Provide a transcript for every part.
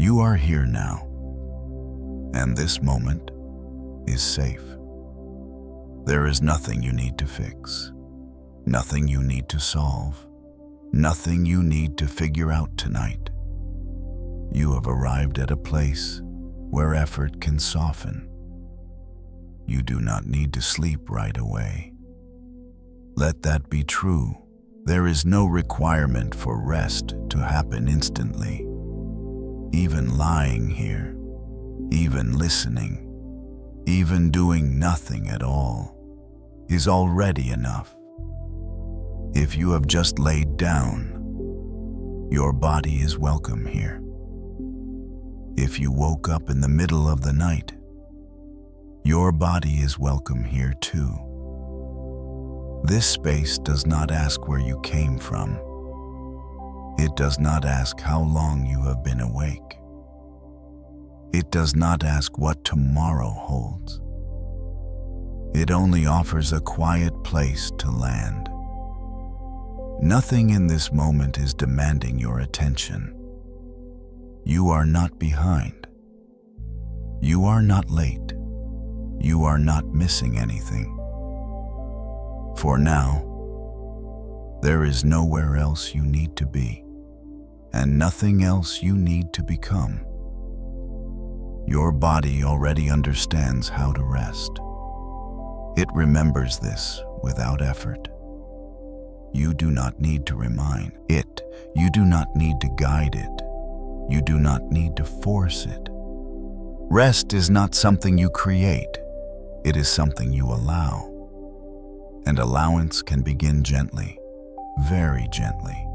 You are here now, and this moment is safe. There is nothing you need to fix, nothing you need to solve, nothing you need to figure out tonight. You have arrived at a place where effort can soften. You do not need to sleep right away. Let that be true. There is no requirement for rest to happen instantly. Even lying here, even listening, even doing nothing at all is already enough. If you have just laid down, your body is welcome here. If you woke up in the middle of the night, your body is welcome here too. This space does not ask where you came from. It does not ask how long you have been awake. It does not ask what tomorrow holds. It only offers a quiet place to land. Nothing in this moment is demanding your attention. You are not behind. You are not late. You are not missing anything. For now, there is nowhere else you need to be, and nothing else you need to become. Your body already understands how to rest. It remembers this without effort. You do not need to remind it. You do not need to guide it. You do not need to force it. Rest is not something you create. It is something you allow. And allowance can begin gently, very gently.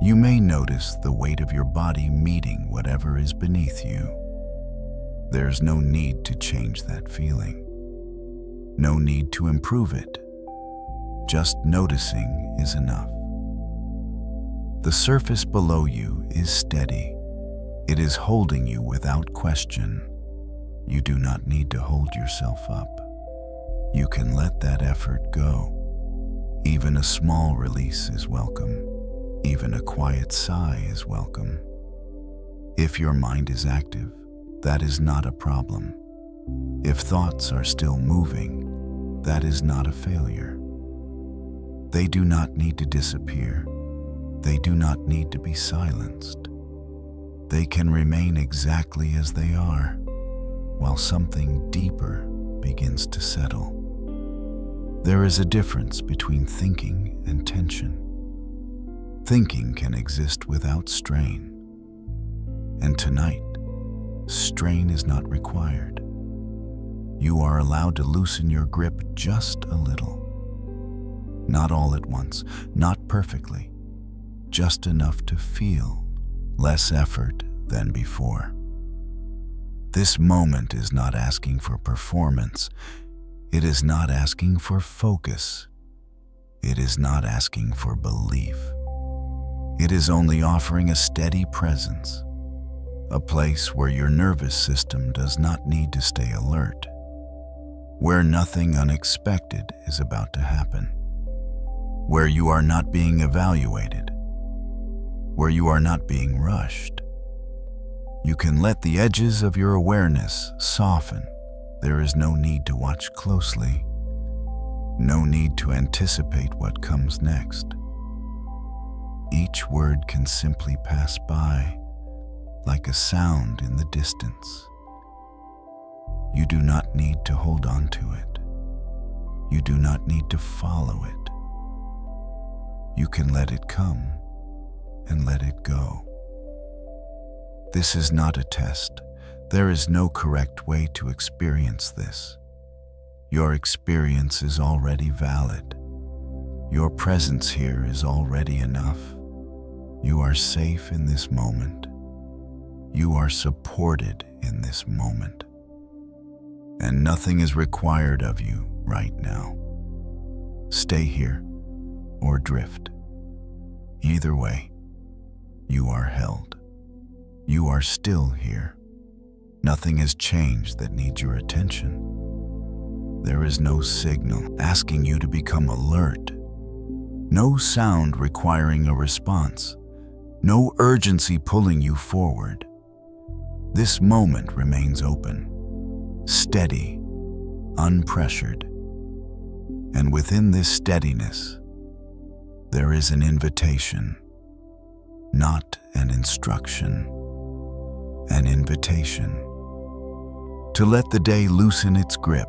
You may notice the weight of your body meeting whatever is beneath you. There's no need to change that feeling. No need to improve it. Just noticing is enough. The surface below you is steady. It is holding you without question. You do not need to hold yourself up. You can let that effort go. Even a small release is welcome. Even a quiet sigh is welcome. If your mind is active, that is not a problem. If thoughts are still moving, that is not a failure. They do not need to disappear. They do not need to be silenced. They can remain exactly as they are, while something deeper begins to settle. There is a difference between thinking and tension. Thinking can exist without strain. And tonight, strain is not required. You are allowed to loosen your grip just a little. Not all at once, not perfectly, just enough to feel less effort than before. This moment is not asking for performance. It is not asking for focus. It is not asking for belief. It is only offering a steady presence, a place where your nervous system does not need to stay alert, where nothing unexpected is about to happen, where you are not being evaluated, where you are not being rushed. You can let the edges of your awareness soften. There is no need to watch closely, no need to anticipate what comes next. Each word can simply pass by, like a sound in the distance. You do not need to hold on to it. You do not need to follow it. You can let it come and let it go. This is not a test. There is no correct way to experience this. Your experience is already valid. Your presence here is already enough. You are safe in this moment. You are supported in this moment. And nothing is required of you right now. Stay here or drift. Either way, you are held. You are still here. Nothing has changed that needs your attention. There is no signal asking you to become alert. No sound requiring a response. No urgency pulling you forward. This moment remains open, steady, unpressured. And within this steadiness, there is an invitation, not an instruction, an invitation to let the day loosen its grip.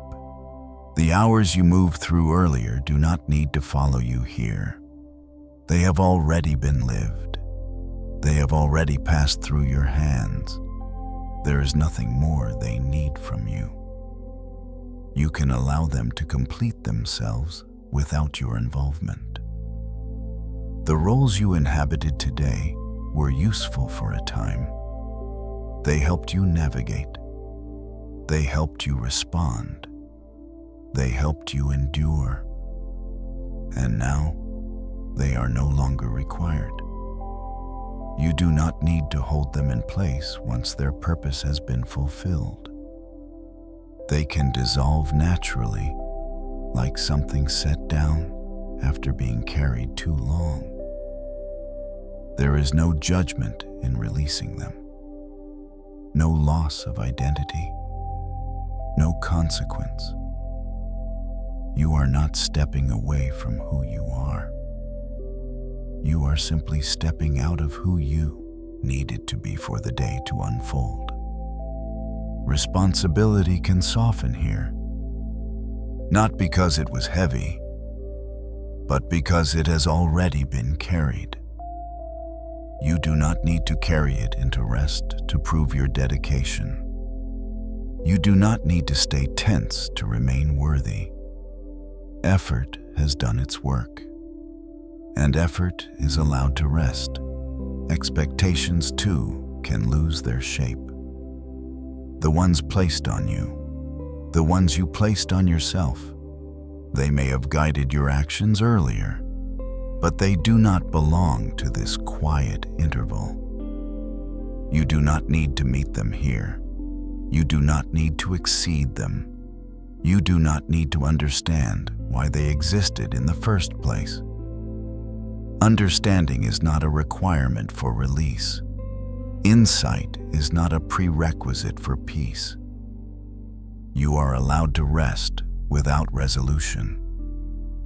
The hours you moved through earlier do not need to follow you here. They have already been lived. They have already passed through your hands. There is nothing more they need from you. You can allow them to complete themselves without your involvement. The roles you inhabited today were useful for a time. They helped you navigate. They helped you respond. They helped you endure. And now, they are no longer required. You do not need to hold them in place once their purpose has been fulfilled. They can dissolve naturally, like something set down after being carried too long. There is no judgment in releasing them, no loss of identity, no consequence. You are not stepping away from who you are. You are simply stepping out of who you needed to be for the day to unfold. Responsibility can soften here, not because it was heavy, but because it has already been carried. You do not need to carry it into rest to prove your dedication. You do not need to stay tense to remain worthy. Effort has done its work, and effort is allowed to rest. Expectations, too, can lose their shape. The ones placed on you, the ones you placed on yourself, they may have guided your actions earlier, but they do not belong to this quiet interval. You do not need to meet them here. You do not need to exceed them. You do not need to understand why they existed in the first place. Understanding is not a requirement for release. Insight is not a prerequisite for peace. You are allowed to rest without resolution.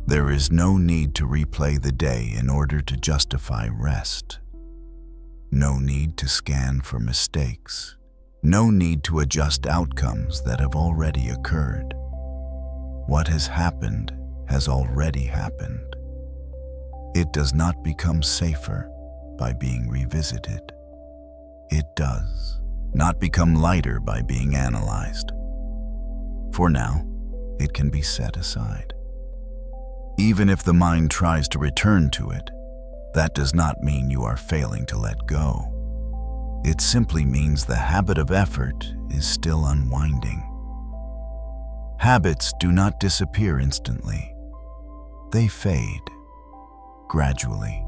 There is no need to replay the day in order to justify rest. No need to scan for mistakes. No need to adjust outcomes that have already occurred. What has happened has already happened. It does not become safer by being revisited. It does not become lighter by being analyzed. For now, it can be set aside. Even if the mind tries to return to it, that does not mean you are failing to let go. It simply means the habit of effort is still unwinding. Habits do not disappear instantly. They fade, gradually,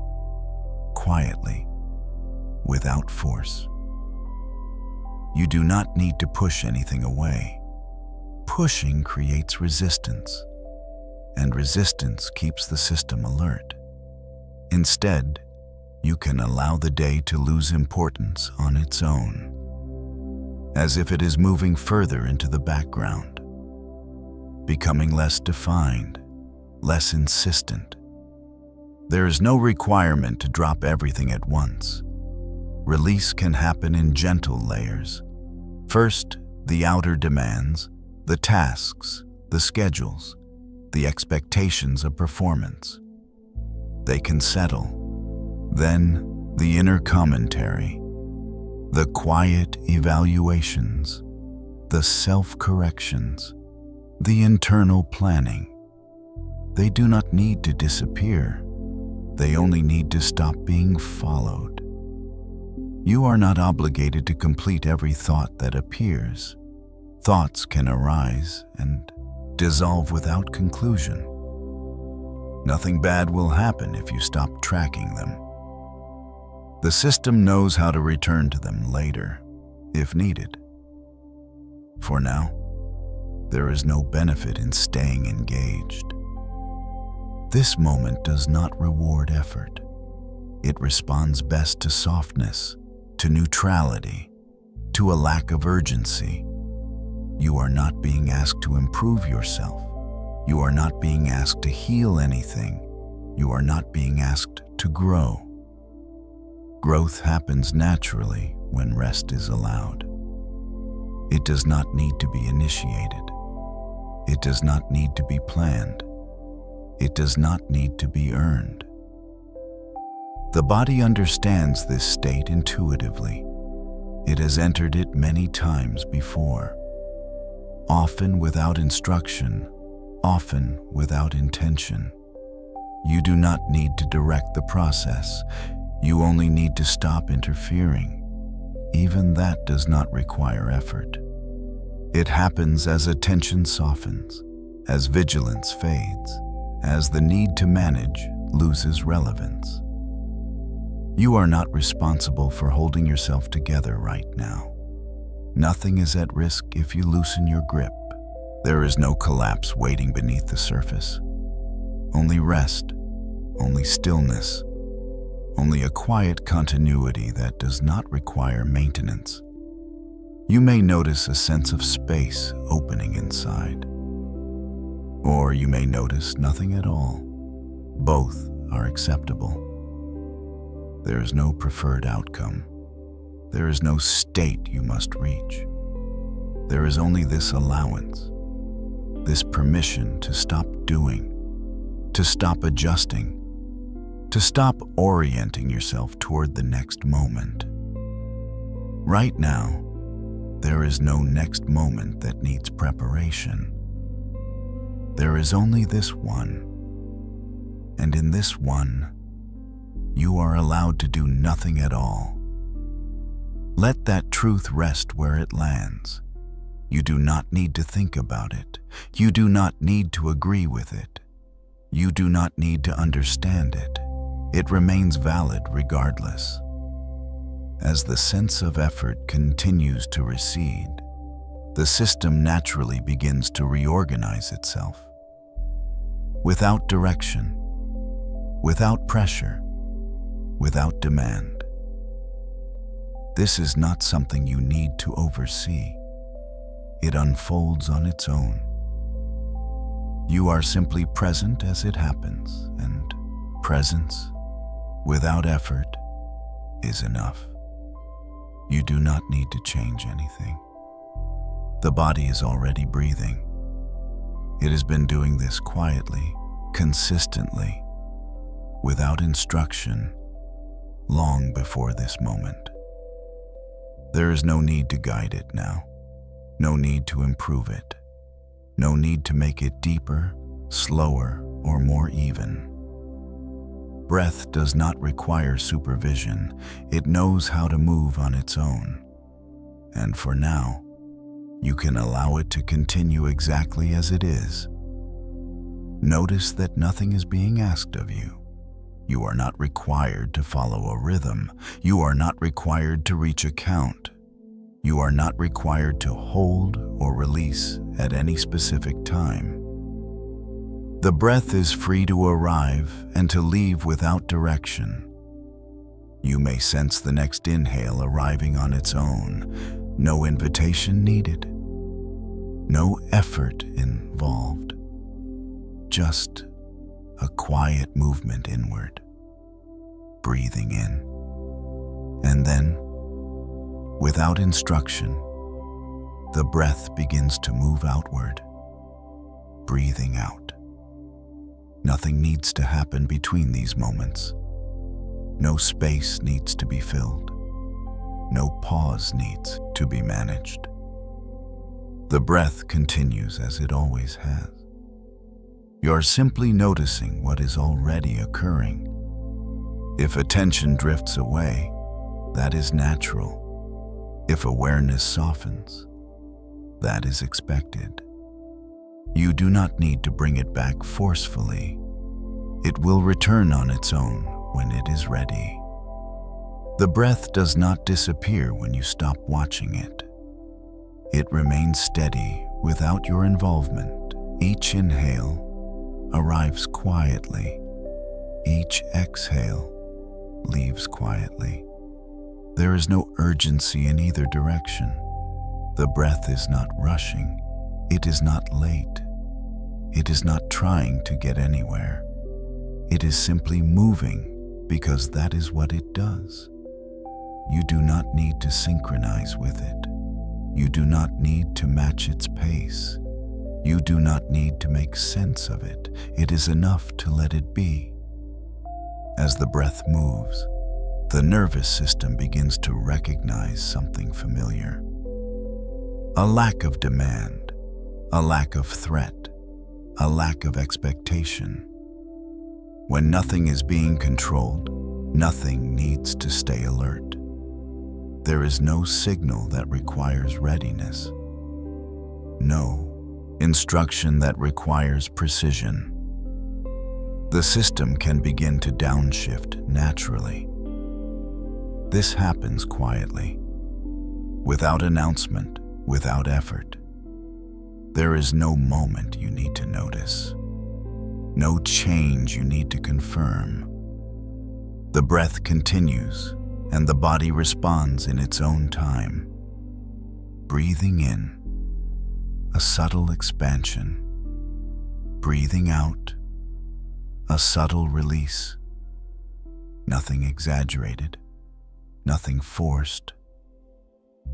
quietly, without force. You do not need to push anything away. Pushing creates resistance, and resistance keeps the system alert. Instead, you can allow the day to lose importance on its own, as if it is moving further into the background, becoming less defined, less insistent. There is no requirement to drop everything at once. Release can happen in gentle layers. First, the outer demands, the tasks, the schedules, the expectations of performance. They can settle. Then, the inner commentary, the quiet evaluations, the self-corrections, the internal planning. They do not need to disappear. They only need to stop being followed. You are not obligated to complete every thought that appears. Thoughts can arise and dissolve without conclusion. Nothing bad will happen if you stop tracking them. The system knows how to return to them later, if needed. For now, there is no benefit in staying engaged. This moment does not reward effort. It responds best to softness, to neutrality, to a lack of urgency. You are not being asked to improve yourself. You are not being asked to heal anything. You are not being asked to grow. Growth happens naturally when rest is allowed. It does not need to be initiated. It does not need to be planned. It does not need to be earned. The body understands this state intuitively. It has entered it many times before, often without instruction, often without intention. You do not need to direct the process. You only need to stop interfering. Even that does not require effort. It happens as attention softens, as vigilance fades, as the need to manage loses relevance. You are not responsible for holding yourself together right now. Nothing is at risk if you loosen your grip. There is no collapse waiting beneath the surface. Only rest, only stillness, only a quiet continuity that does not require maintenance. You may notice a sense of space opening inside, or you may notice nothing at all. Both are acceptable. There is no preferred outcome. There is no state you must reach. There is only this allowance, this permission to stop doing, to stop adjusting, to stop orienting yourself toward the next moment. Right now, there is no next moment that needs preparation. There is only this one, and in this one, you are allowed to do nothing at all. Let that truth rest where it lands. You do not need to think about it. You do not need to agree with it. You do not need to understand it. It remains valid regardless. As the sense of effort continues to recede, the system naturally begins to reorganize itself. Without direction, without pressure, without demand. This is not something you need to oversee. It unfolds on its own. You are simply present as it happens, and presence, without effort, is enough. You do not need to change anything. The body is already breathing. It has been doing this quietly, consistently, without instruction, long before this moment. There is no need to guide it now, no need to improve it, no need to make it deeper, slower, or more even. Breath does not require supervision. It knows how to move on its own. And for now, you can allow it to continue exactly as it is. Notice that nothing is being asked of you. You are not required to follow a rhythm. You are not required to reach a count. You are not required to hold or release at any specific time. The breath is free to arrive and to leave without direction. You may sense the next inhale arriving on its own. No invitation needed. No effort involved. Just a quiet movement inward. Breathing in. And then, without instruction, the breath begins to move outward. Breathing out. Nothing needs to happen between these moments. No space needs to be filled. No pause needs to be managed. The breath continues as it always has. You're simply noticing what is already occurring. If attention drifts away, that is natural. If awareness softens, that is expected. You do not need to bring it back forcefully. It will return on its own when it is ready. The breath does not disappear when you stop watching it. It remains steady without your involvement. Each inhale arrives quietly. Each exhale leaves quietly. There is no urgency in either direction. The breath is not rushing. It is not late. It is not trying to get anywhere. It is simply moving because that is what it does. You do not need to synchronize with it. You do not need to match its pace. You do not need to make sense of it. It is enough to let it be. As the breath moves, the nervous system begins to recognize something familiar. A lack of demand, a lack of threat, a lack of expectation. When nothing is being controlled, nothing needs to stay alert. There is no signal that requires readiness. No instruction that requires precision. The system can begin to downshift naturally. This happens quietly, without announcement, without effort. There is no moment you need to notice, no change you need to confirm. The breath continues, and the body responds in its own time. Breathing in, a subtle expansion. Breathing out, a subtle release. Nothing exaggerated, nothing forced,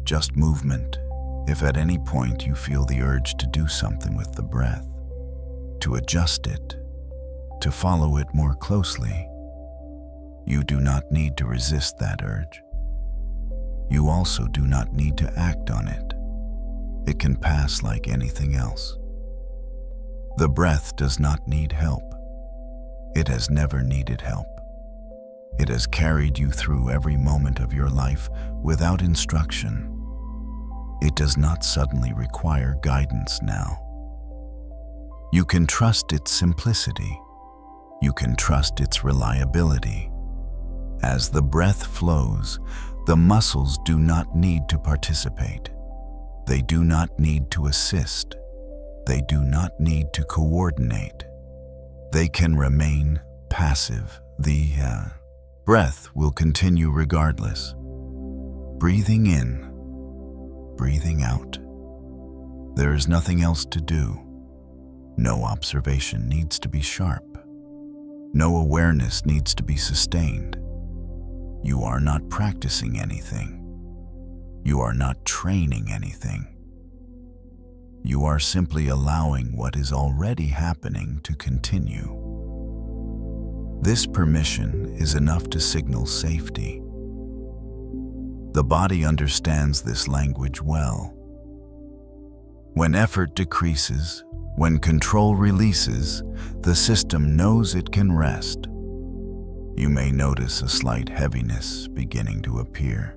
just movement. If at any point you feel the urge to do something with the breath, to adjust it, to follow it more closely, you do not need to resist that urge. You also do not need to act on it. It can pass like anything else. The breath does not need help. It has never needed help. It has carried you through every moment of your life without instruction. It does not suddenly require guidance now. You can trust its simplicity. You can trust its reliability. As the breath flows, the muscles do not need to participate. They do not need to assist. They do not need to coordinate. They can remain passive. The breath will continue regardless. Breathing in, breathing out. There is nothing else to do. No observation needs to be sharp. No awareness needs to be sustained. You are not practicing anything. You are not training anything. You are simply allowing what is already happening to continue. This permission is enough to signal safety. The body understands this language well. When effort decreases, when control releases, the system knows it can rest. You may notice a slight heaviness beginning to appear,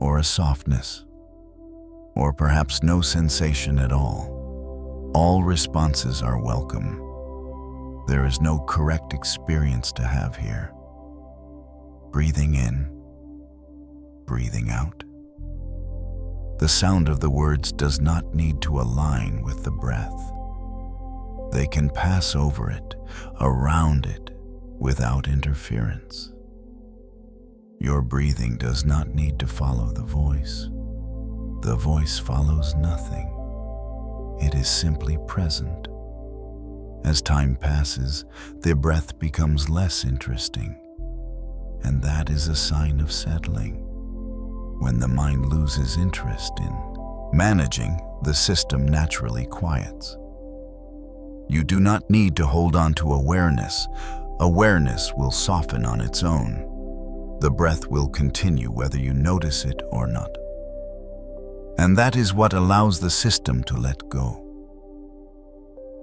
or a softness, or perhaps no sensation at all. All responses are welcome. There is no correct experience to have here. Breathing in, breathing out. The sound of the words does not need to align with the breath. They can pass over it, around it, without interference. Your breathing does not need to follow the voice. The voice follows nothing. It is simply present. As time passes, the breath becomes less interesting, and that is a sign of settling. When the mind loses interest in managing, the system naturally quiets. You do not need to hold on to awareness. Awareness will soften on its own. The breath will continue whether you notice it or not. And that is what allows the system to let go.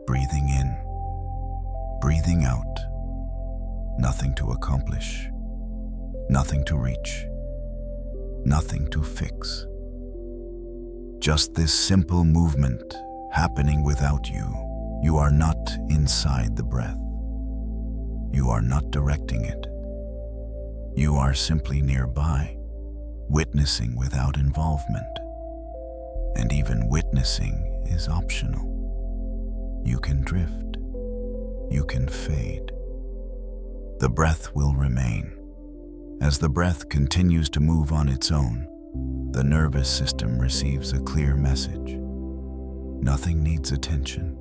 Breathing in, breathing out. Nothing to accomplish, nothing to reach, nothing to fix. Just this simple movement happening without you. You are not inside the breath. You are not directing it. You are simply nearby, witnessing without involvement. And even witnessing is optional. You can drift. You can fade. The breath will remain, As the breath continues to move on its own, the nervous system receives a clear message. Nothing needs attention.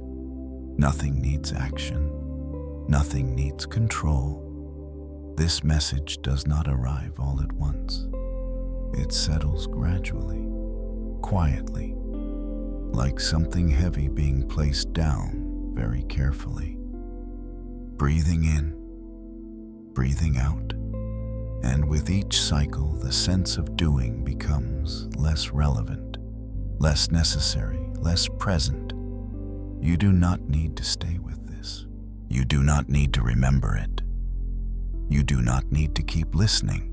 Nothing needs action. Nothing needs control. This message does not arrive all at once. It settles gradually, quietly, like something heavy being placed down very carefully. Breathing in, breathing out, and with each cycle, the sense of doing becomes less relevant, less necessary, less present. You do not need to stay with this. You do not need to remember it. You do not need to keep listening.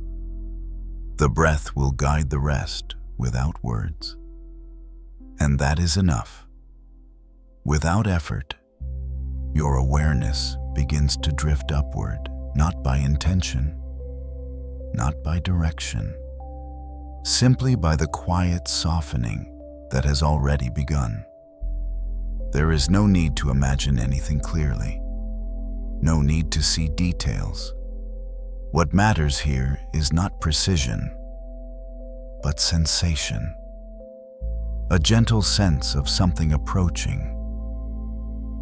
The breath will guide the rest without words. And that is enough. Without effort, your awareness begins to drift upward, not by intention, not by direction, simply by the quiet softening that has already begun. There is no need to imagine anything clearly, no need to see details. What matters here is not precision, but sensation. A gentle sense of something approaching.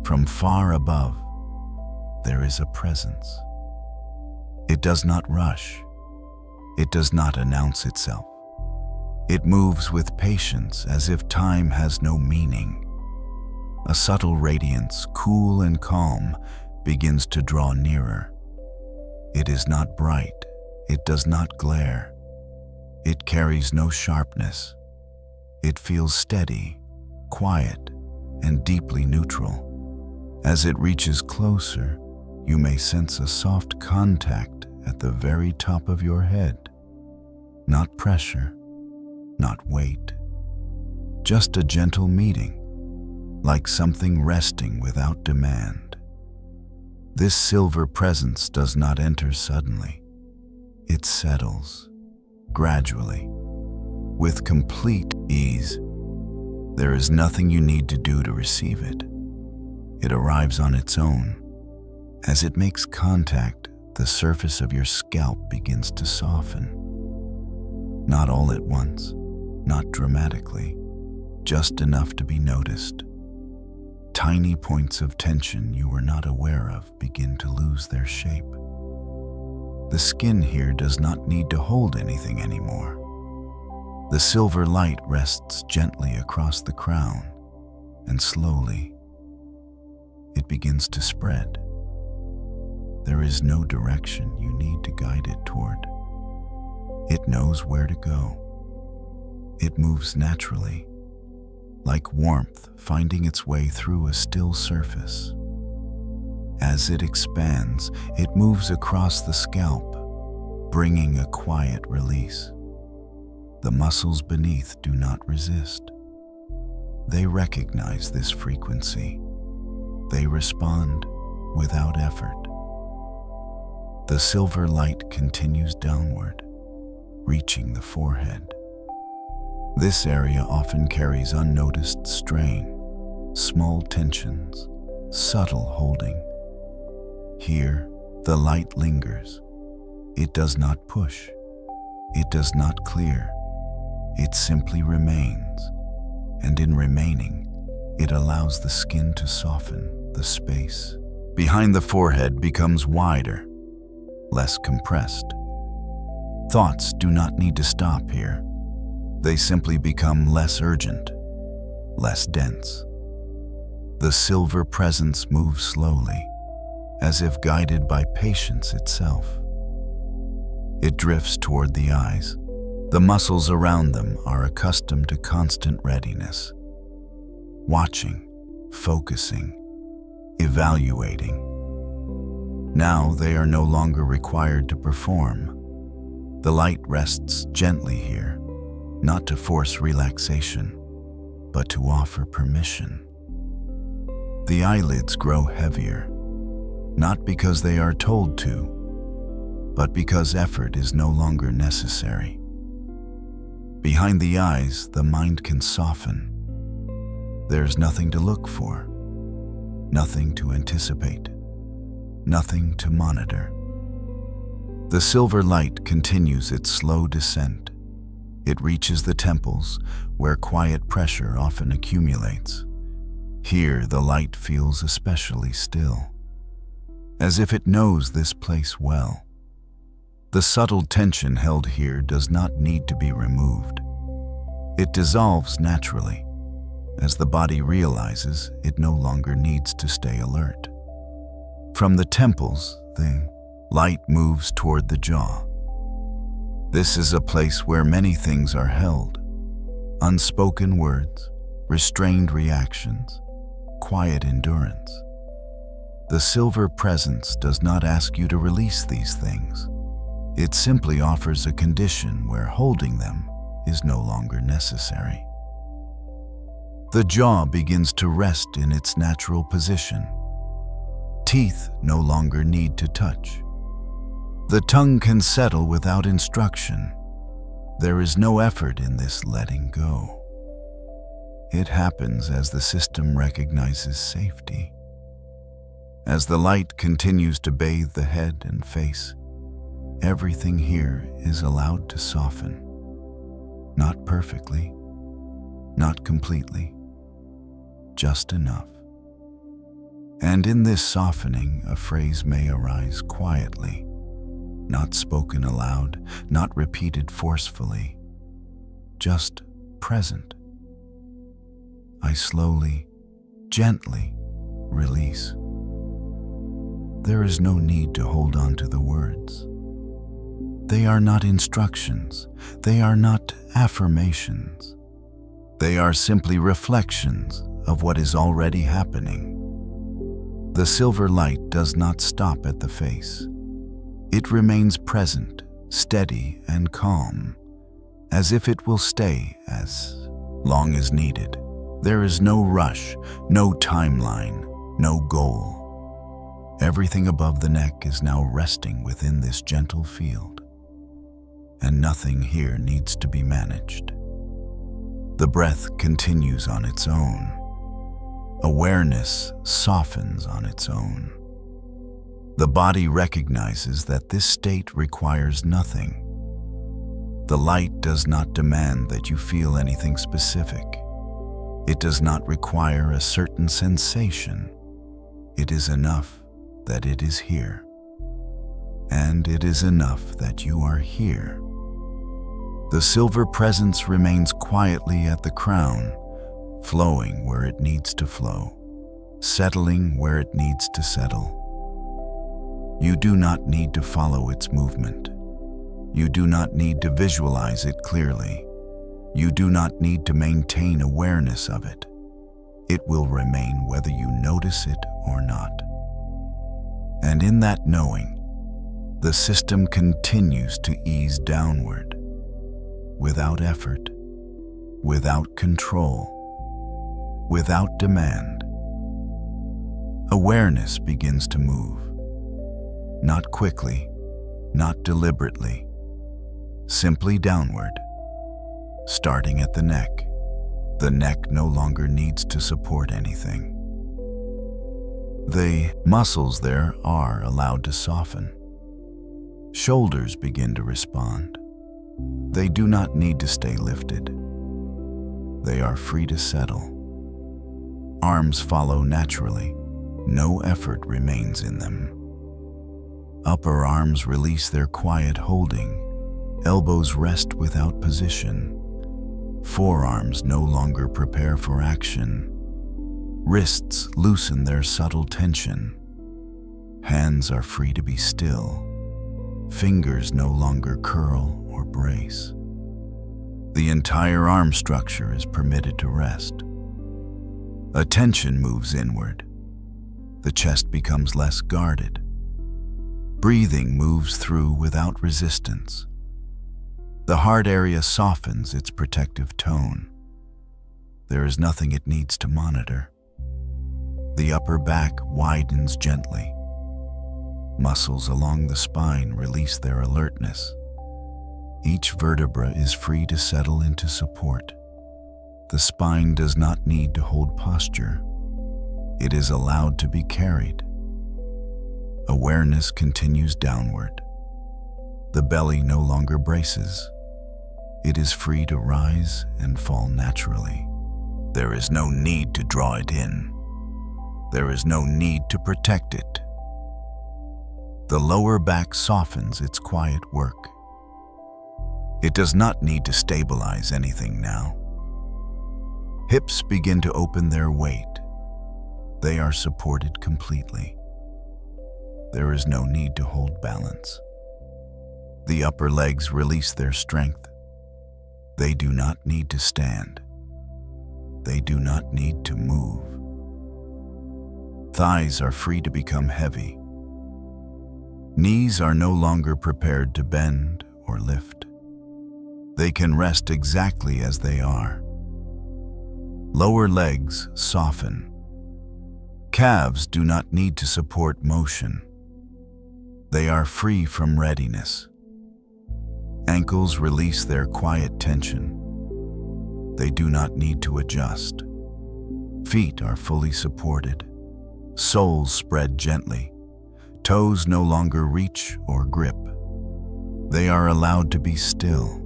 From far above, there is a presence. It does not rush. It does not announce itself. It moves with patience as if time has no meaning. A subtle radiance, cool and calm, begins to draw nearer. It is not bright. It does not glare. It carries no sharpness. It feels steady, quiet, and deeply neutral. As it reaches closer, you may sense a soft contact at the very top of your head. Not pressure, not weight. Just a gentle meeting, like something resting without demand. This silver presence does not enter suddenly. It settles, gradually, with complete ease. There is nothing you need to do to receive it. It arrives on its own. As it makes contact, the surface of your scalp begins to soften. Not all at once, not dramatically, just enough to be noticed. Tiny points of tension you were not aware of begin to lose their shape. The skin here does not need to hold anything anymore. The silver light rests gently across the crown, and slowly, it begins to spread. There is no direction you need to guide it toward. It knows where to go. It moves naturally, like warmth finding its way through a still surface. As it expands, it moves across the scalp, bringing a quiet release. The muscles beneath do not resist. They recognize this frequency. They respond without effort. The silver light continues downward, reaching the forehead. This area often carries unnoticed strain, small tensions, subtle holding. Here, the light lingers. It does not push. It does not clear. It simply remains, and in remaining, it allows the skin to soften. The space behind the forehead becomes wider, less compressed. Thoughts do not need to stop here. They simply become less urgent, less dense. The silver presence moves slowly, as if guided by patience itself. It drifts toward the eyes. The muscles around them are accustomed to constant readiness, watching, focusing, evaluating. Now they are no longer required to perform. The light rests gently here, not to force relaxation, but to offer permission. The eyelids grow heavier, not because they are told to, but because effort is no longer necessary. Behind the eyes, the mind can soften. There's nothing to look for, nothing to anticipate, nothing to monitor. The silver light continues its slow descent. It reaches the temples, where quiet pressure often accumulates. Here, the light feels especially still, as if it knows this place well. The subtle tension held here does not need to be removed. It dissolves naturally, as the body realizes it no longer needs to stay alert. From the temples, the light moves toward the jaw. This is a place where many things are held: unspoken words, restrained reactions, quiet endurance. The silver presence does not ask you to release these things. It simply offers a condition where holding them is no longer necessary. The jaw begins to rest in its natural position. Teeth no longer need to touch. The tongue can settle without instruction. There is no effort in this letting go. It happens as the system recognizes safety. As the light continues to bathe the head and face, everything here is allowed to soften. Not perfectly, not completely, just enough. And in this softening, a phrase may arise quietly, not spoken aloud, not repeated forcefully, just present. I slowly, gently release. There is no need to hold on to the words. They are not instructions. They are not affirmations. They are simply reflections of what is already happening. The silver light does not stop at the face. It remains present, steady, and calm, as if it will stay as long as needed. There is no rush, no timeline, no goal. Everything above the neck is now resting within this gentle field, and nothing here needs to be managed. The breath continues on its own. Awareness softens on its own. The body recognizes that this state requires nothing. The light does not demand that you feel anything specific. It does not require a certain sensation. It is enough that it is here. And it is enough that you are here. The silver presence remains quietly at the crown, flowing where it needs to flow, settling where it needs to settle. You do not need to follow its movement. You do not need to visualize it clearly. You do not need to maintain awareness of it. It will remain whether you notice it or not. And in that knowing, the system continues to ease downward, without effort, without control, without demand. Awareness begins to move, not quickly, not deliberately, simply downward, starting at the neck. The neck no longer needs to support anything. The muscles there are allowed to soften. Shoulders begin to respond. They do not need to stay lifted. They are free to settle. Arms follow naturally. No effort remains in them. Upper arms release their quiet holding. Elbows rest without position. Forearms no longer prepare for action. Wrists loosen their subtle tension. Hands are free to be still. Fingers no longer curl or brace. The entire arm structure is permitted to rest. Attention moves inward. The chest becomes less guarded. Breathing moves through without resistance. The heart area softens its protective tone. There is nothing it needs to monitor. The upper back widens gently. Muscles along the spine release their alertness. Each vertebra is free to settle into support. The spine does not need to hold posture. It is allowed to be carried. Awareness continues downward. The belly no longer braces. It is free to rise and fall naturally. There is no need to draw it in. There is no need to protect it. The lower back softens its quiet work. It does not need to stabilize anything now. Hips begin to open their weight. They are supported completely. There is no need to hold balance. The upper legs release their strength. They do not need to stand. They do not need to move. Thighs are free to become heavy. Knees are no longer prepared to bend or lift. They can rest exactly as they are. Lower legs soften. Calves do not need to support motion. They are free from readiness. Ankles release their quiet tension. They do not need to adjust. Feet are fully supported. Soles spread gently. Toes no longer reach or grip. They are allowed to be still.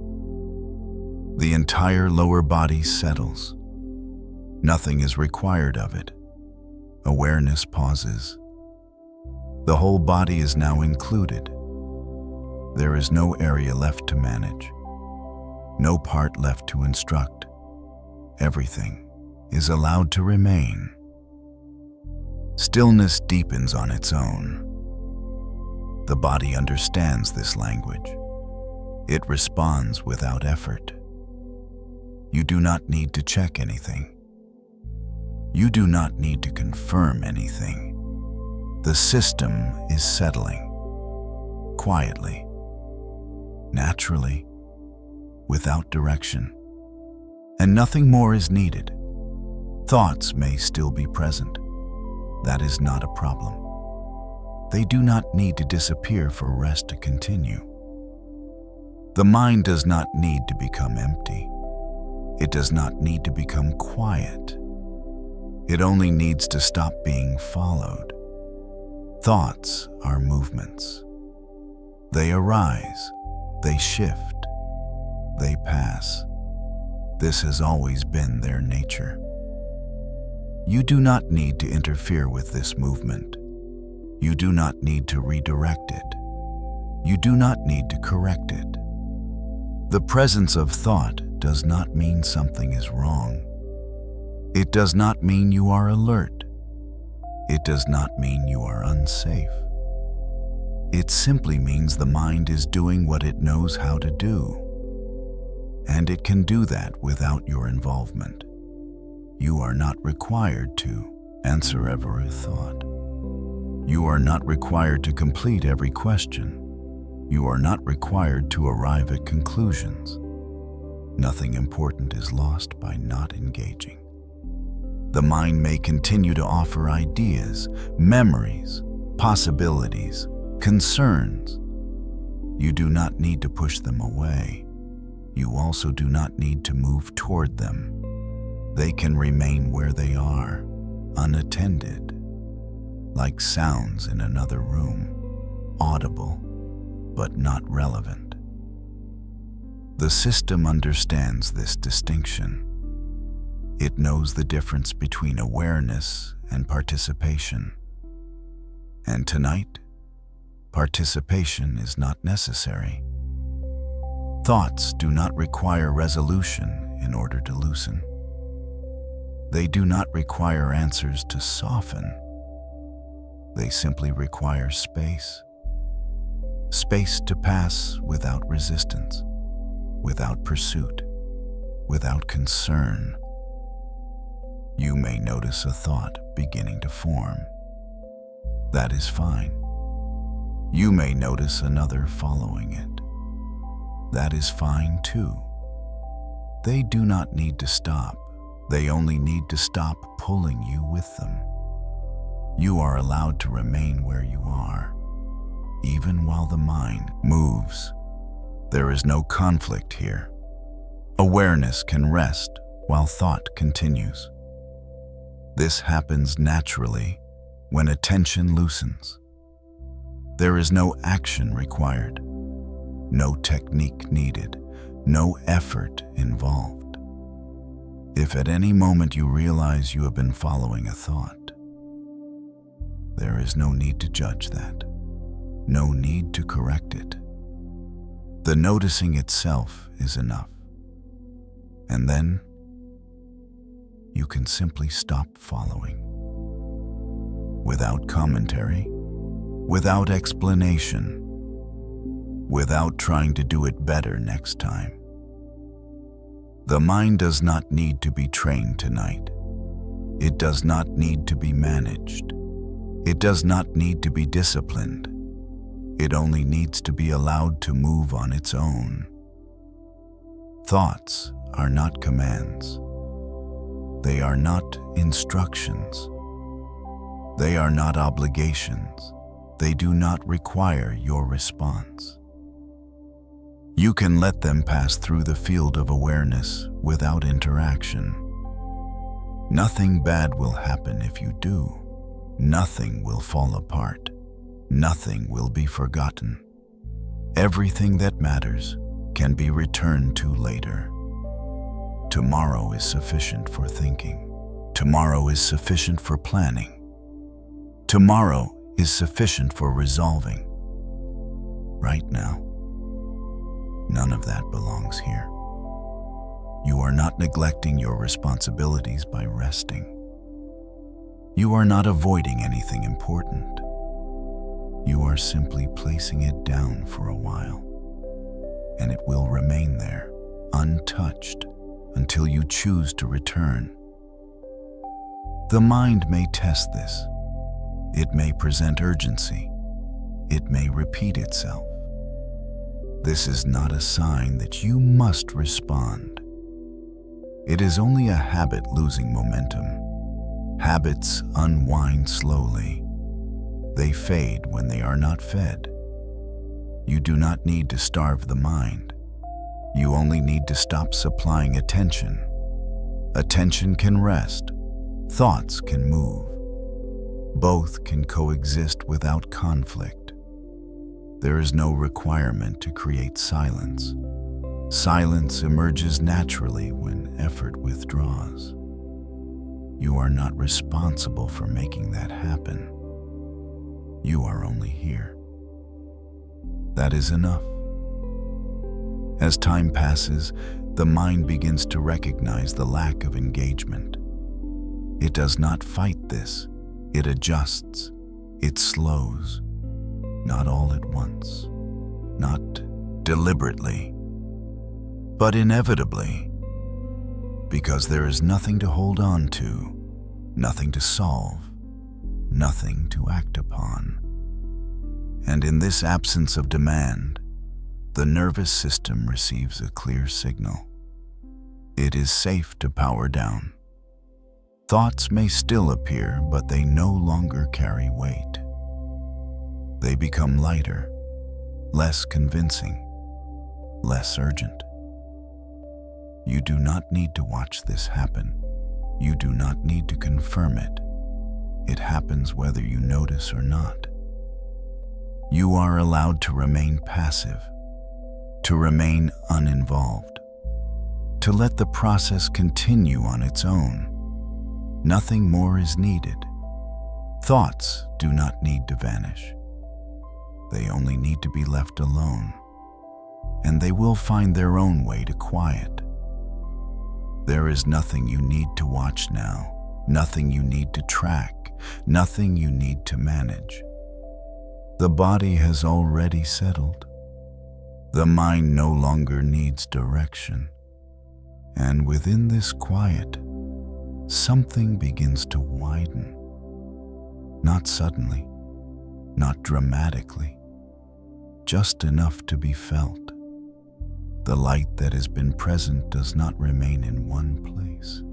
The entire lower body settles. Nothing is required of it. Awareness pauses. The whole body is now included. There is no area left to manage, no part left to instruct. Everything is allowed to remain. Stillness deepens on its own. The body understands this language. It responds without effort. You do not need to check anything. You do not need to confirm anything. The system is settling, quietly, naturally, without direction, and nothing more is needed. Thoughts may still be present. That is not a problem. They do not need to disappear for rest to continue. The mind does not need to become empty. It does not need to become quiet. It only needs to stop being followed. Thoughts are movements. They arise, they shift, they pass. This has always been their nature. You do not need to interfere with this movement. You do not need to redirect it. You do not need to correct it. The presence of thought does not mean something is wrong. It does not mean you are alert. It does not mean you are unsafe. It simply means the mind is doing what it knows how to do. And it can do that without your involvement. You are not required to answer every thought. You are not required to complete every question. You are not required to arrive at conclusions. Nothing important is lost by not engaging. The mind may continue to offer ideas, memories, possibilities, concerns. You do not need to push them away. You also do not need to move toward them. They can remain where they are, unattended, like sounds in another room, audible, but not relevant. The system understands this distinction. It knows the difference between awareness and participation. And tonight, participation is not necessary. Thoughts do not require resolution in order to loosen. They do not require answers to soften. They simply require space. Space to pass without resistance, without pursuit, without concern. You may notice a thought beginning to form. That is fine. You may notice another following it. That is fine too. They do not need to stop. They only need to stop pulling you with them. You are allowed to remain where you are, even while the mind moves. There is no conflict here. Awareness can rest while thought continues. This happens naturally when attention loosens. There is no action required. no technique needed, no effort involved. If at any moment you realize you have been following a thought, there is no need to judge that, no need to correct it. The noticing itself is enough. And then you can simply stop following. Without commentary, without explanation, without trying to do it better next time. The mind does not need to be trained tonight. It does not need to be managed. It does not need to be disciplined. It only needs to be allowed to move on its own. Thoughts are not commands. They are not instructions. They are not obligations. They do not require your response. You can let them pass through the field of awareness without interaction. Nothing bad will happen if you do. Nothing will fall apart. Nothing will be forgotten. Everything that matters can be returned to later. Tomorrow is sufficient for thinking. Tomorrow is sufficient for planning. Tomorrow is sufficient for resolving. Right now, none of that belongs here. You are not neglecting your responsibilities by resting. You are not avoiding anything important. You are simply placing it down for a while, and it will remain there, untouched, until you choose to return. The mind may test this. It may present urgency. It may repeat itself. This is not a sign that you must respond. It is only a habit losing momentum. Habits unwind slowly. They fade when they are not fed. You do not need to starve the mind. You only need to stop supplying attention. Attention can rest. Thoughts can move. Both can coexist without conflict. There is no requirement to create silence. Silence emerges naturally when effort withdraws. You are not responsible for making that happen. You are only here. That is enough. As time passes, the mind begins to recognize the lack of engagement. It does not fight this. It adjusts. It slows. Not all at once. Not deliberately. But inevitably. Because there is nothing to hold on to, nothing to solve, nothing to act upon. And in this absence of demand, the nervous system receives a clear signal. It is safe to power down. Thoughts may still appear, but they no longer carry weight. They become lighter, less convincing, less urgent. You do not need to watch this happen. You do not need to confirm it. It happens whether you notice or not. You are allowed to remain passive, to remain uninvolved, to let the process continue on its own. Nothing more is needed. Thoughts do not need to vanish. They only need to be left alone, and they will find their own way to quiet. There is nothing you need to watch now, nothing you need to track, nothing you need to manage. The body has already settled. The mind no longer needs direction. And within this quiet, something begins to widen. Not suddenly, not dramatically, just enough to be felt. The light that has been present does not remain in one place.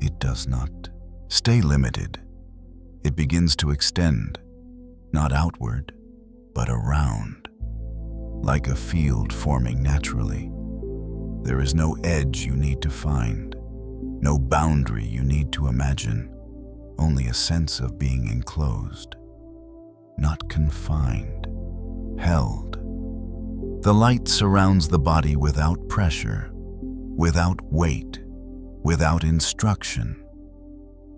It does not stay limited. It begins to extend, not outward, but around, like a field forming naturally. There is no edge you need to find, no boundary you need to imagine, only a sense of being enclosed, not confined, held. The light surrounds the body without pressure, without weight, without instruction.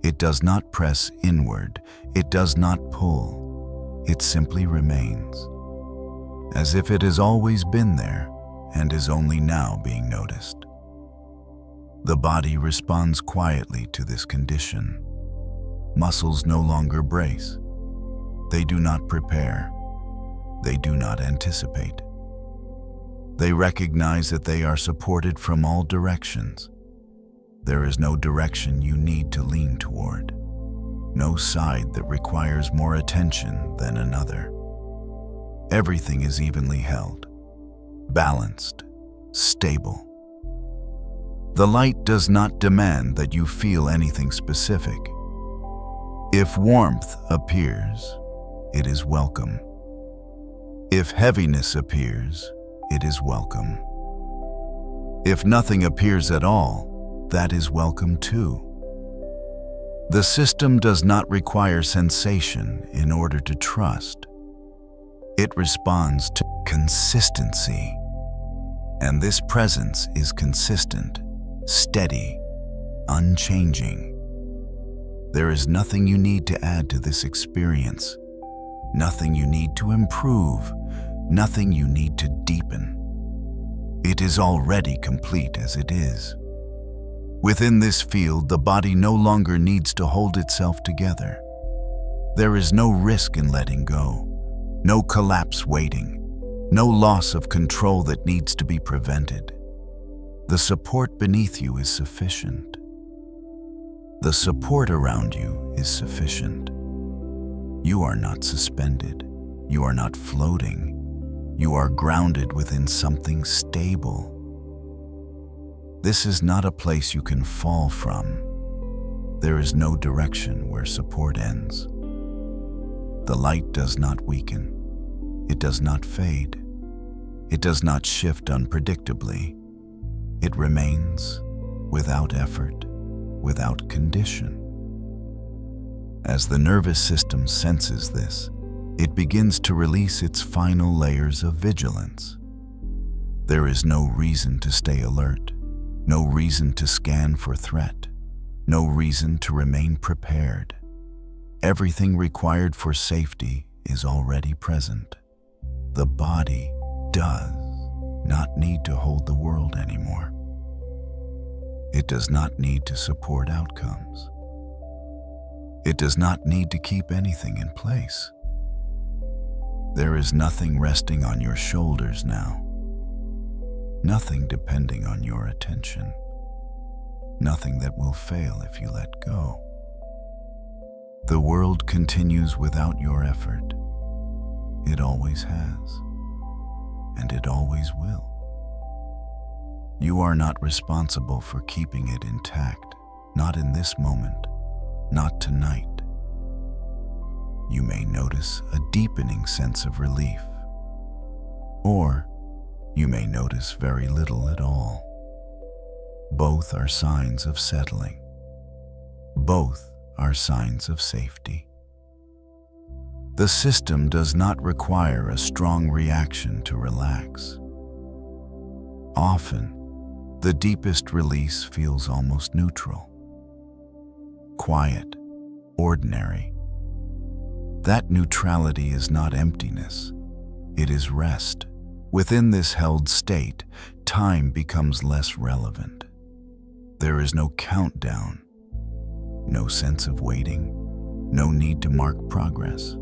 It does not press inward, it does not pull, it simply remains, as if it has always been there and is only now being noticed. The body responds quietly to this condition. Muscles no longer brace. They do not prepare. They do not anticipate. They recognize that they are supported from all directions. There is no direction you need to lean toward, no side that requires more attention than another. Everything is evenly held, balanced, stable. The light does not demand that you feel anything specific. If warmth appears, it is welcome. If heaviness appears, it is welcome. If nothing appears at all, that is welcome too. The system does not require sensation in order to trust. It responds to consistency. And this presence is consistent, steady, unchanging. There is nothing you need to add to this experience, nothing you need to improve, nothing you need to deepen. It is already complete as it is. Within this field, the body no longer needs to hold itself together. There is no risk in letting go, no collapse waiting, no loss of control that needs to be prevented. The support beneath you is sufficient. The support around you is sufficient. You are not suspended. You are not floating. You are grounded within something stable. This is not a place you can fall from. There is no direction where support ends. The light does not weaken. It does not fade. It does not shift unpredictably. It remains without effort, without condition. As the nervous system senses this, it begins to release its final layers of vigilance. There is no reason to stay alert, no reason to scan for threat, no reason to remain prepared. Everything required for safety is already present. The body does not need to hold the world anymore. It does not need to support outcomes. It does not need to keep anything in place. There is nothing resting on your shoulders now. Nothing depending on your attention. Nothing that will fail if you let go. The world continues without your effort. It always has, and it always will. You are not responsible for keeping it intact, not in this moment, not tonight. You may notice a deepening sense of relief, or you may notice very little at all. Both are signs of settling. Both are signs of safety. The system does not require a strong reaction to relax. Often, the deepest release feels almost neutral, quiet, ordinary. That neutrality is not emptiness, it is rest. Within this held state, time becomes less relevant. There is no countdown, no sense of waiting, no need to mark progress.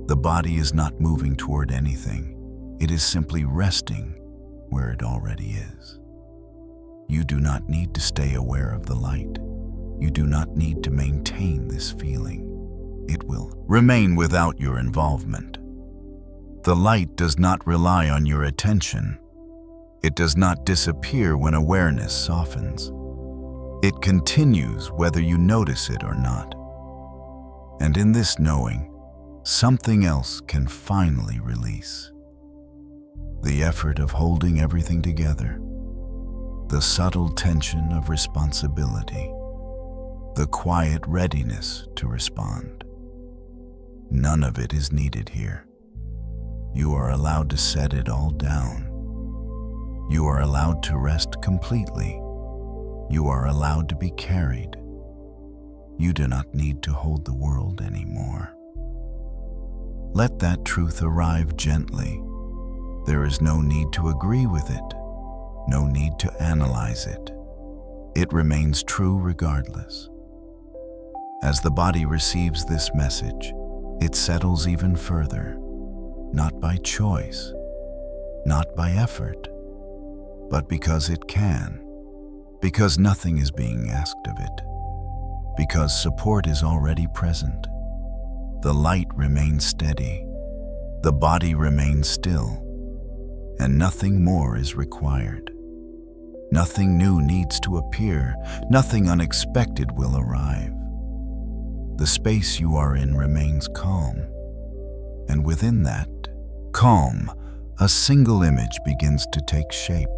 The body is not moving toward anything. It is simply resting where it already is. You do not need to stay aware of the light. You do not need to maintain this feeling. It will remain without your involvement. The light does not rely on your attention. It does not disappear when awareness softens. It continues whether you notice it or not. And in this knowing, something else can finally release. The effort of holding everything together, the subtle tension of responsibility, the quiet readiness to respond. None of it is needed here. You are allowed to set it all down. You are allowed to rest completely. You are allowed to be carried. You do not need to hold the world anymore. Let that truth arrive gently. There is no need to agree with it, no need to analyze it. It remains true regardless. As the body receives this message, it settles even further, not by choice, not by effort, but because it can, because nothing is being asked of it, because support is already present. The light remains steady, the body remains still, and nothing more is required. Nothing new needs to appear, nothing unexpected will arrive. The space you are in remains calm, and within that calm, a single image begins to take shape.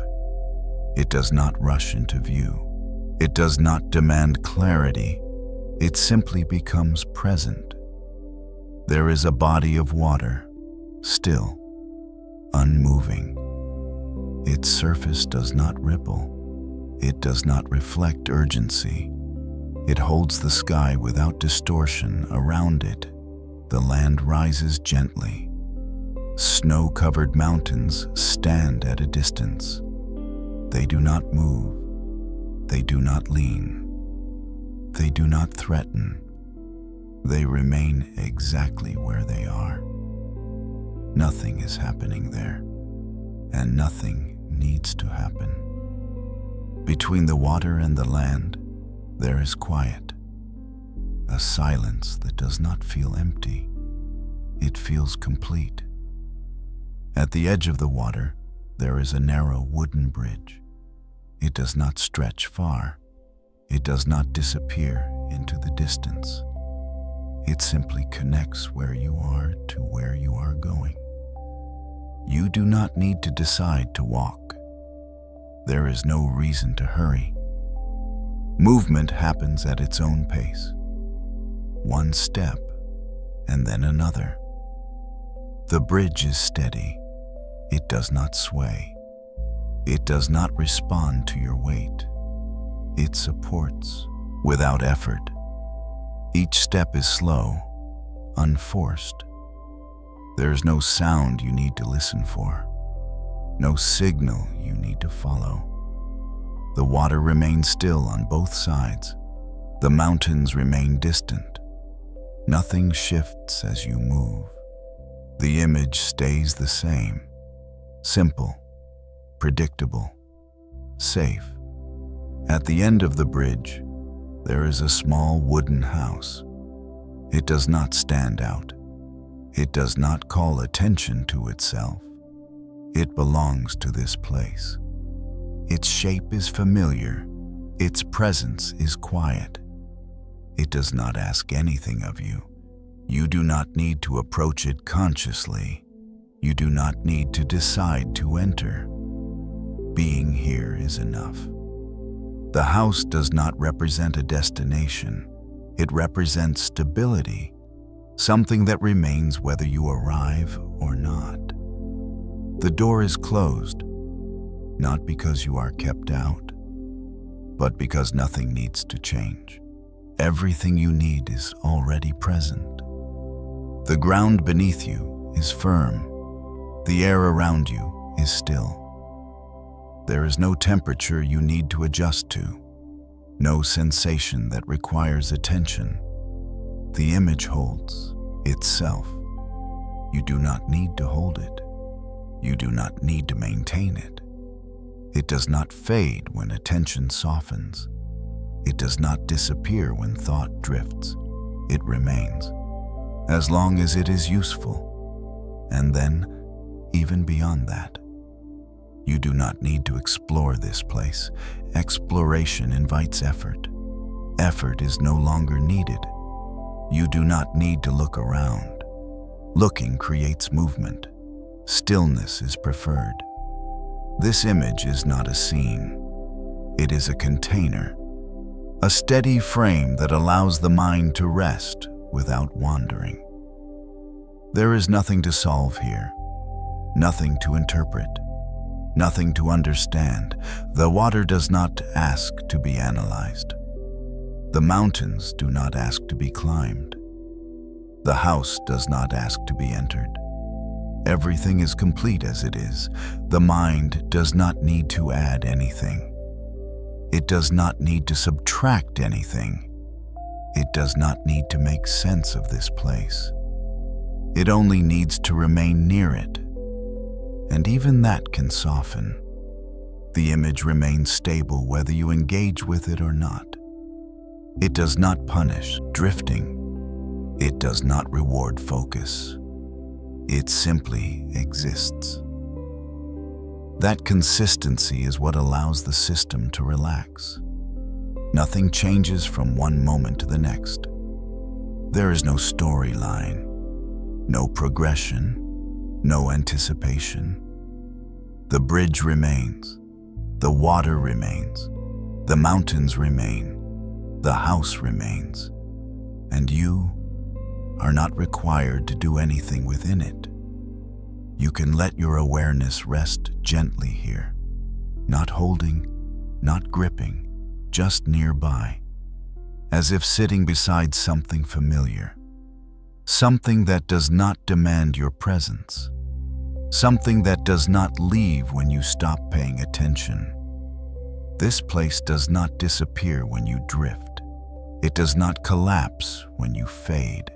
It does not rush into view. It does not demand clarity. It simply becomes present. There is a body of water, still, unmoving. Its surface does not ripple. It does not reflect urgency. It holds the sky without distortion around it. The land rises gently. Snow-covered mountains stand at a distance. They do not move. They do not lean. They do not threaten. They remain exactly where they are. Nothing is happening there, and nothing needs to happen. Between the water and the land, there is quiet, a silence that does not feel empty. It feels complete. At the edge of the water, there is a narrow wooden bridge. It does not stretch far. It does not disappear into the distance. It simply connects where you are to where you are going. You do not need to decide to walk. There is no reason to hurry. Movement happens at its own pace. One step, and then another. The bridge is steady. It does not sway. It does not respond to your weight. It supports without effort. Each step is slow, unforced. There is no sound you need to listen for, no signal you need to follow. The water remains still on both sides. The mountains remain distant. Nothing shifts as you move. The image stays the same. Simple, predictable, safe. At the end of the bridge, there is a small wooden house. It does not stand out. It does not call attention to itself. It belongs to this place. Its shape is familiar. Its presence is quiet. It does not ask anything of you. You do not need to approach it consciously. You do not need to decide to enter. Being here is enough. The house does not represent a destination. It represents stability, something that remains whether you arrive or not. The door is closed, not because you are kept out, but because nothing needs to change. Everything you need is already present. The ground beneath you is firm. The air around you is still. There is no temperature you need to adjust to, no sensation that requires attention. The image holds itself. You do not need to hold it. You do not need to maintain it. It does not fade when attention softens. It does not disappear when thought drifts. It remains, as long as it is useful. And then, even beyond that, you do not need to explore this place. Exploration invites effort. Effort is no longer needed. You do not need to look around. Looking creates movement. Stillness is preferred. This image is not a scene. It is a container, a steady frame that allows the mind to rest without wandering. There is nothing to solve here, nothing to interpret, nothing to understand. The water does not ask to be analyzed. The mountains do not ask to be climbed. The house does not ask to be entered. Everything is complete as it is. The mind does not need to add anything. It does not need to subtract anything. It does not need to make sense of this place. It only needs to remain near it. And even that can soften. The image remains stable whether you engage with it or not. It does not punish drifting. It does not reward focus. It simply exists. That consistency is what allows the system to relax. Nothing changes from one moment to the next. There is no storyline, no progression, no anticipation. The bridge remains, the water remains, the mountains remain, the house remains, and you are not required to do anything within it. You can let your awareness rest gently here, not holding, not gripping, just nearby, as if sitting beside something familiar, something that does not demand your presence, something that does not leave when you stop paying attention. This place does not disappear when you drift. It does not collapse when you fade.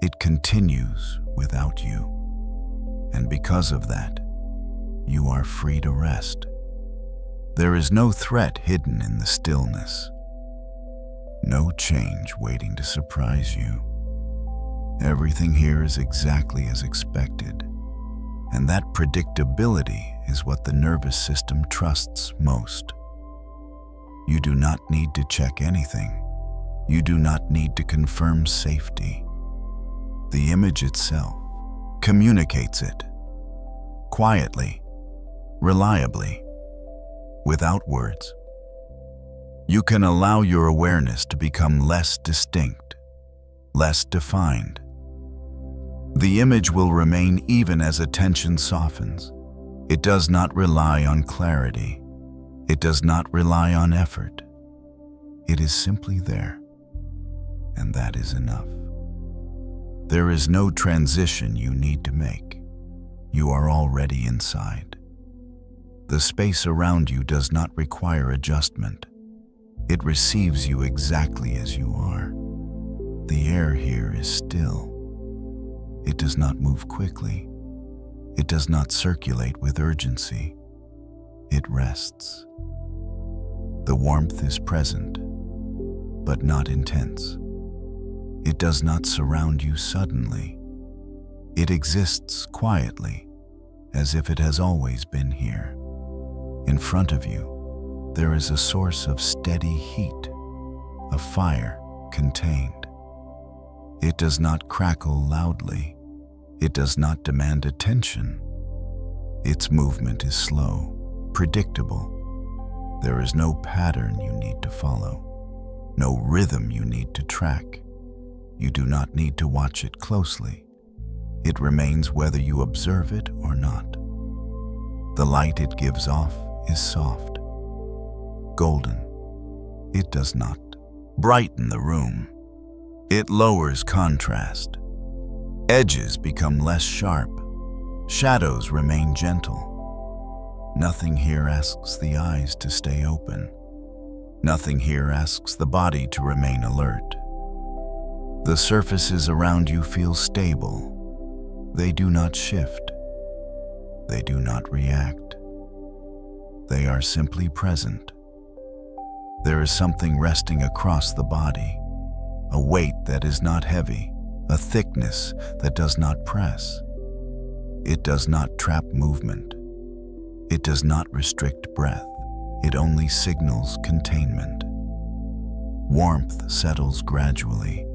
It continues without you. And because of that, you are free to rest. There is no threat hidden in the stillness, no change waiting to surprise you. Everything here is exactly as expected, and that predictability is what the nervous system trusts most. You do not need to check anything. You do not need to confirm safety. The image itself communicates it, quietly, reliably, without words. You can allow your awareness to become less distinct, less defined. The image will remain even as attention softens. It does not rely on clarity. It does not rely on effort. It is simply there, and that is enough. There is no transition you need to make. You are already inside. The space around you does not require adjustment. It receives you exactly as you are. The air here is still. It does not move quickly. It does not circulate with urgency. It rests. The warmth is present, but not intense. It does not surround you suddenly. It exists quietly, as if it has always been here. In front of you, there is a source of steady heat, a fire contained. It does not crackle loudly. It does not demand attention. Its movement is slow, predictable. There is no pattern you need to follow, no rhythm you need to track. You do not need to watch it closely. It remains whether you observe it or not. The light it gives off is soft, golden. It does not brighten the room. It lowers contrast. Edges become less sharp. Shadows remain gentle. Nothing here asks the eyes to stay open. Nothing here asks the body to remain alert. The surfaces around you feel stable. They do not shift. They do not react. They are simply present. There is something resting across the body, a weight that is not heavy, a thickness that does not press. It does not trap movement. It does not restrict breath. It only signals containment. Warmth settles gradually,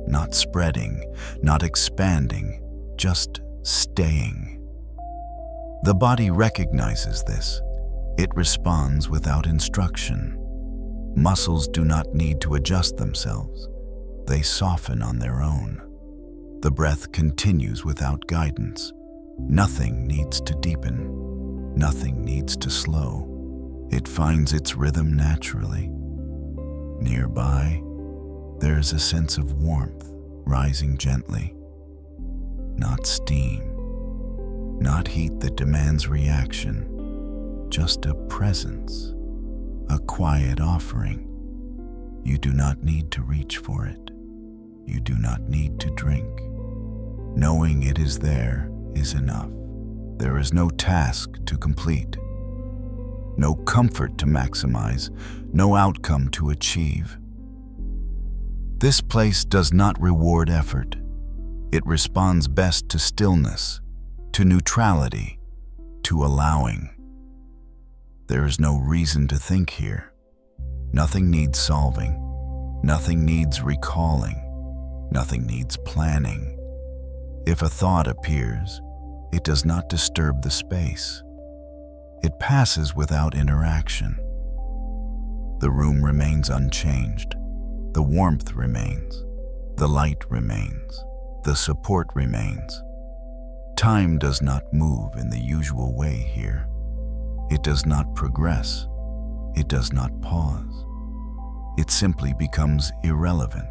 not spreading, not expanding, just staying. The body recognizes this. It responds without instruction. Muscles do not need to adjust themselves. They soften on their own. The breath continues without guidance, Nothing needs to deepen. Nothing needs to slow. It finds its rhythm naturally. Nearby, there is a sense of warmth rising gently. Not steam, not heat that demands reaction, just a presence, a quiet offering. You do not need to reach for it. You do not need to drink. Knowing it is there is enough. There is no task to complete, no comfort to maximize, no outcome to achieve. This place does not reward effort. It responds best to stillness, to neutrality, to allowing. There is no reason to think here. Nothing needs solving. Nothing needs recalling. Nothing needs planning. If a thought appears, it does not disturb the space. It passes without interaction. The room remains unchanged. The warmth remains. The light remains. The support remains. Time does not move in the usual way here. It does not progress. It does not pause. It simply becomes irrelevant.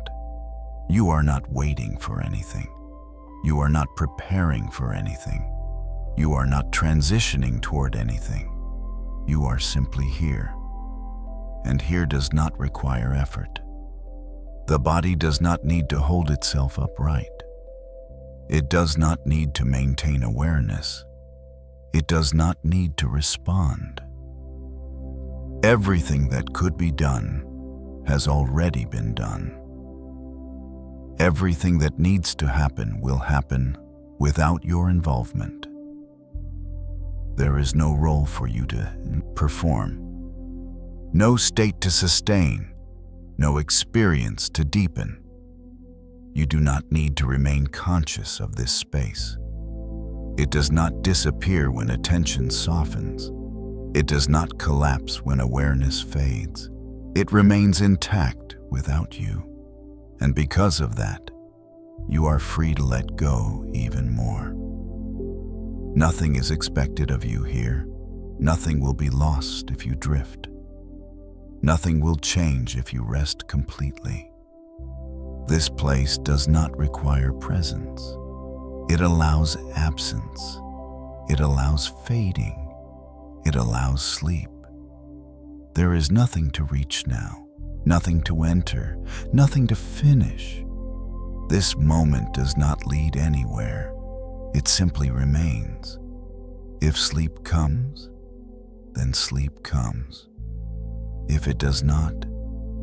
You are not waiting for anything. You are not preparing for anything. You are not transitioning toward anything. You are simply here. And here does not require effort. The body does not need to hold itself upright. It does not need to maintain awareness. It does not need to respond. Everything that could be done has already been done. Everything that needs to happen will happen without your involvement. There is no role for you to perform, no state to sustain, no experience to deepen. You do not need to remain conscious of this space. It does not disappear when attention softens. It does not collapse when awareness fades. It remains intact without you. And because of that, you are free to let go even more. Nothing is expected of you here. Nothing will be lost if you drift. Nothing will change if you rest completely. This place does not require presence. It allows absence. It allows fading. It allows sleep. There is nothing to reach now, nothing to enter, nothing to finish. This moment does not lead anywhere. It simply remains. If sleep comes, then sleep comes. If it does not,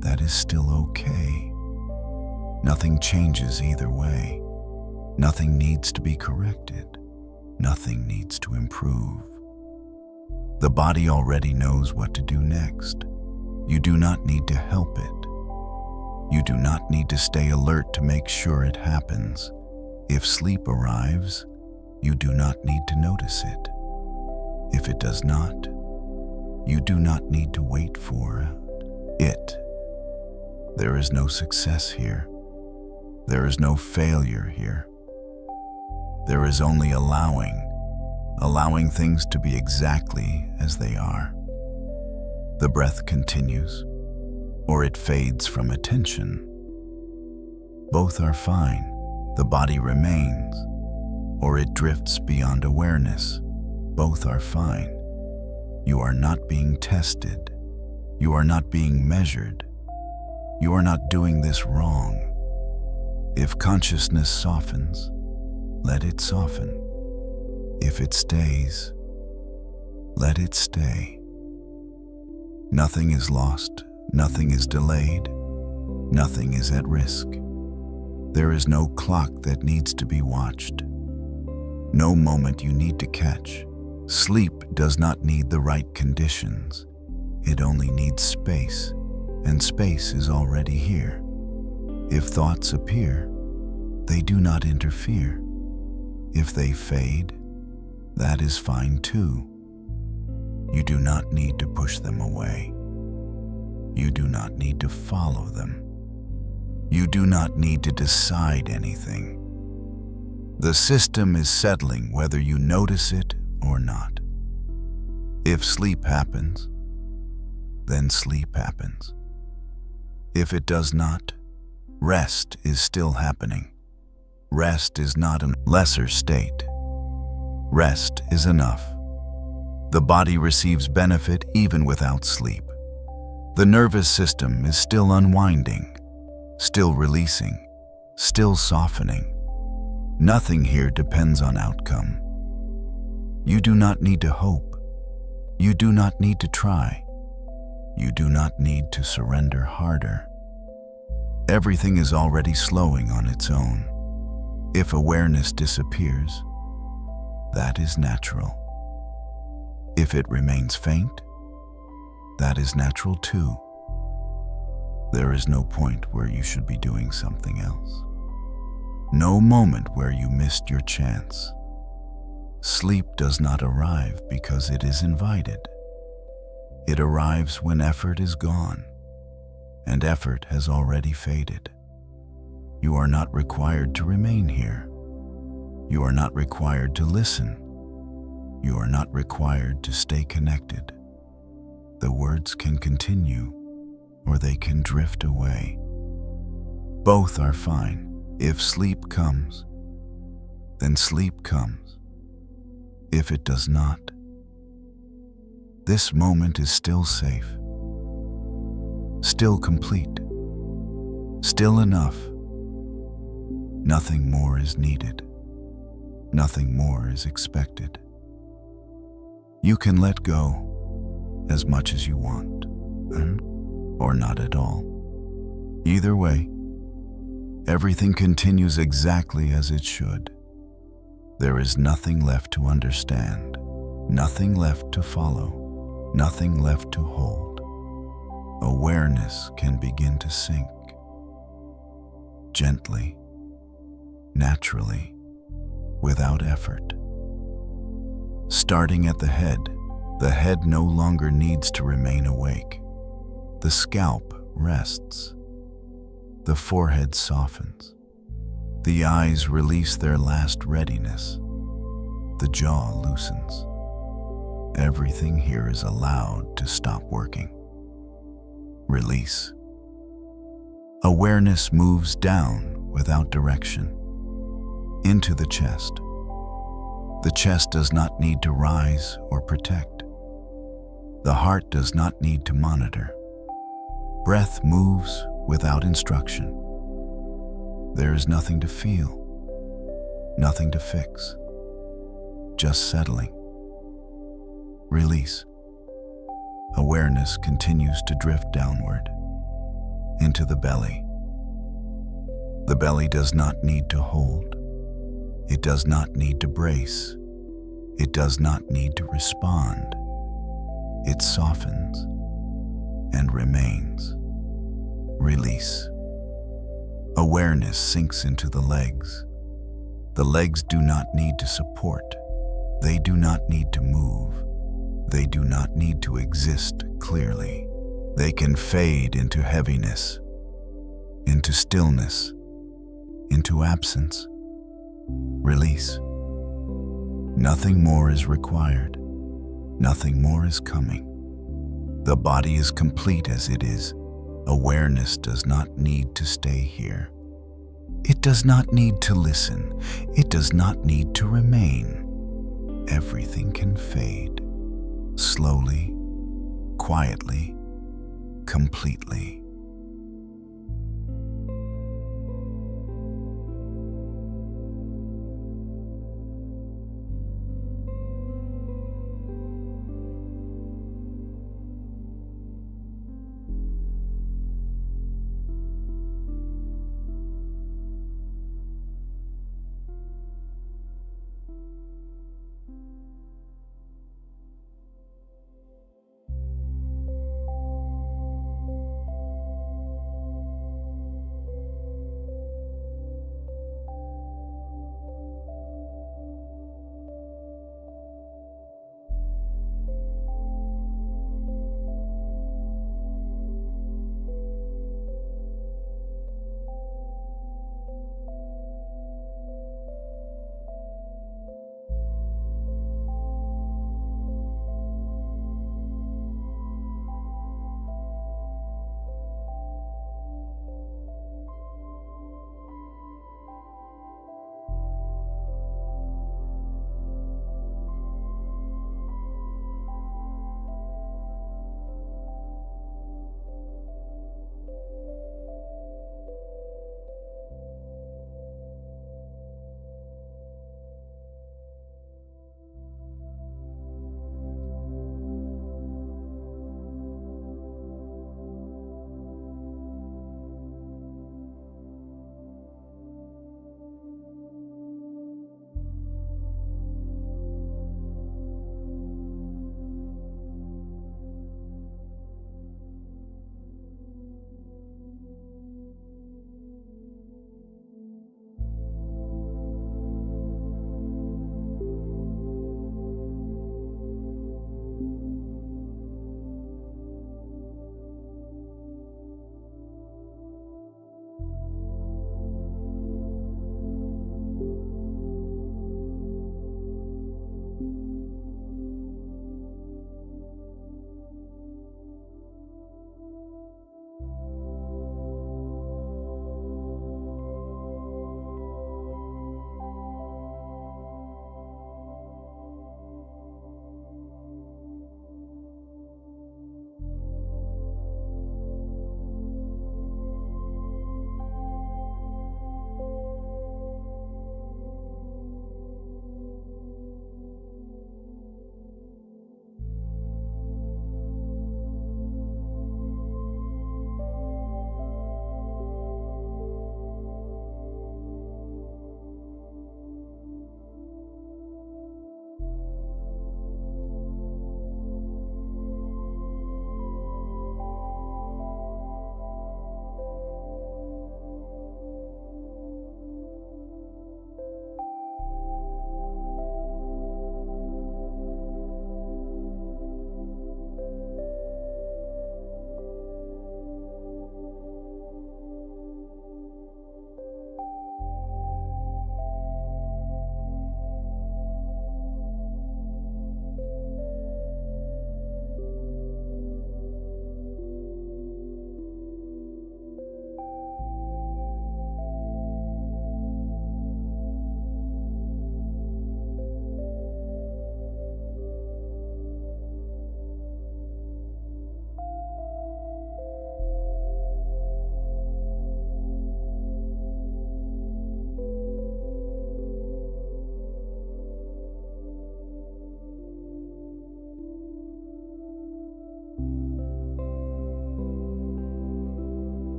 that is still okay. Nothing changes either way. Nothing needs to be corrected. Nothing needs to improve. The body already knows what to do next. You do not need to help it. You do not need to stay alert to make sure it happens. If sleep arrives, you do not need to notice it. If it does not, you do not need to wait for it. There is no success here. There is no failure here. There is only allowing things to be exactly as they are. The breath continues, or it fades from attention. Both are fine. The body remains, or it drifts beyond awareness. Both are fine. You are not being tested. You are not being measured. You are not doing this wrong. If consciousness softens, let it soften. If it stays, let it stay. Nothing is lost, nothing is delayed, nothing is at risk. There is no clock that needs to be watched, no moment you need to catch. Sleep does not need the right conditions. It only needs space, and space is already here. If thoughts appear, they do not interfere. If they fade, that is fine too. You do not need to push them away. You do not need to follow them. You do not need to decide anything. The system is settling whether you notice it or not. If sleep happens, then sleep happens. If it does not, rest is still happening. Rest is not a lesser state. Rest is enough. The body receives benefit even without sleep. The nervous system is still unwinding, still releasing, still softening. Nothing here depends on outcome. You do not need to hope. You do not need to try. You do not need to surrender harder. Everything is already slowing on its own. If awareness disappears, that is natural. If it remains faint, that is natural too. There is no point where you should be doing something else. No moment where you missed your chance. Sleep does not arrive because it is invited. It arrives when effort is gone, and effort has already faded. You are not required to remain here. You are not required to listen. You are not required to stay connected. The words can continue, or they can drift away. Both are fine. If sleep comes, then sleep comes. If it does not, this moment is still safe, still complete, still enough. Nothing more is needed. Nothing more is expected. You can let go as much as you want, or not at all. Either way, everything continues exactly as it should. There is nothing left to understand, nothing left to follow, nothing left to hold. Awareness can begin to sink. Gently, naturally, without effort. Starting at the head no longer needs to remain awake. The scalp rests. The forehead softens. The eyes release their last readiness. The jaw loosens. Everything here is allowed to stop working. Release. Awareness moves down without direction, into the chest. The chest does not need to rise or protect. The heart does not need to monitor. Breath moves without instruction. There is nothing to feel, nothing to fix, just settling. Release. Awareness continues to drift downward, into the belly. The belly does not need to hold. It does not need to brace. It does not need to respond. It softens and remains. Release. Awareness sinks into the legs. The legs do not need to support. They do not need to move. They do not need to exist clearly. They can fade into heaviness, into stillness, into absence. Release. Nothing more is required. Nothing more is coming. The body is complete as it is. Awareness does not need to stay here. It does not need to listen. It does not need to remain. Everything can fade. Slowly, quietly, completely.